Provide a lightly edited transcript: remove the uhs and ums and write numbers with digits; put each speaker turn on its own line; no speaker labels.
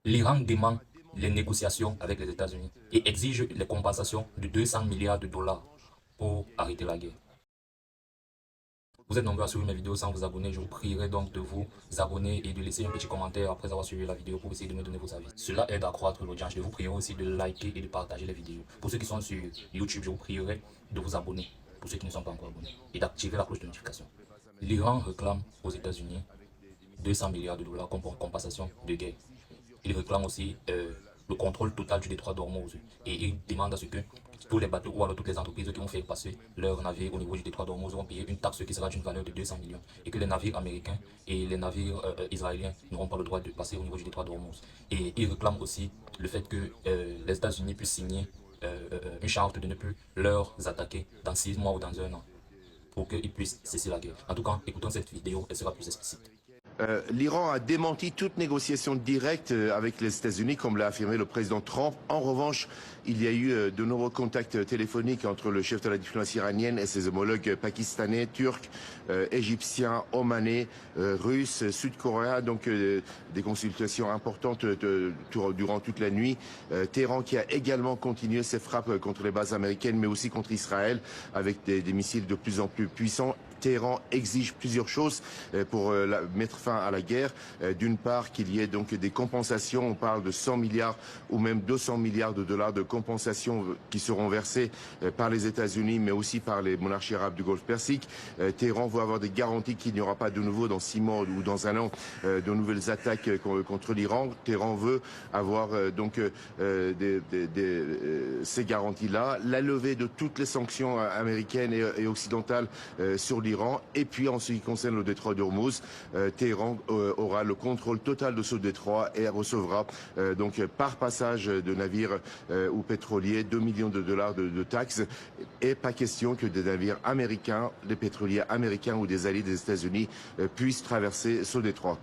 L'Iran demande les négociations avec les États-Unis et exige les compensations de 200 milliards de dollars pour arrêter la guerre. Vous êtes nombreux à suivre mes vidéos sans vous abonner. Je vous prierai donc de vous abonner et de laisser un petit commentaire après avoir suivi la vidéo pour essayer de me donner vos avis. Cela aide à accroître l'audience. Je vous prierai aussi de liker et de partager les vidéos. Pour ceux qui sont sur YouTube, je vous prierai de vous abonner, pour ceux qui ne sont pas encore abonnés, et d'activer la cloche de notification. L'Iran réclame aux États-Unis 200 milliards de dollars comme compensation de guerre. Il réclame aussi le contrôle total du détroit d'Ormuz. Et il demande à ce que tous les bateaux ou alors toutes les entreprises qui vont faire passer leurs navires au niveau du détroit d'Ormuz vont payer une taxe qui sera d'une valeur de 200 millions. Et que les navires américains et les navires israéliens n'auront pas le droit de passer au niveau du détroit d'Ormuz. Et il réclame aussi le fait que les États-Unis puissent signer une charte de ne plus leur attaquer dans 6 mois ou dans 1 an pour qu'ils puissent cesser la guerre. En tout cas, écoutons cette vidéo, elle sera plus explicite.
L'Iran a démenti toute négociation directe avec les États-Unis, comme l'a affirmé le président Trump. En revanche, il y a eu de nombreux contacts téléphoniques entre le chef de la diplomatie iranienne et ses homologues pakistanais, turcs, égyptiens, omanais, russes, sud-coréens, donc des consultations importantes durant toute la nuit. Téhéran qui a également continué ses frappes contre les bases américaines, mais aussi contre Israël, avec des missiles de plus en plus puissants. Téhéran exige plusieurs choses pour mettre fin à la guerre. D'une part, qu'il y ait donc des compensations. On parle de 100 milliards ou même 200 milliards de dollars de compensations qui seront versées par les États-Unis, mais aussi par les monarchies arabes du Golfe Persique. Téhéran veut avoir des garanties qu'il n'y aura pas de nouveau dans 6 mois ou dans 1 an de nouvelles attaques contre l'Iran. Téhéran veut avoir ces garanties-là. La levée de toutes les sanctions américaines et occidentales sur l'Iran. Et puis en ce qui concerne le détroit d'Ormuz, Téhéran aura le contrôle total de ce détroit et recevra donc par passage de navires ou pétroliers 2 millions de dollars de taxes. Et pas question que des navires américains, des pétroliers américains ou des alliés des États-Unis puissent traverser ce détroit.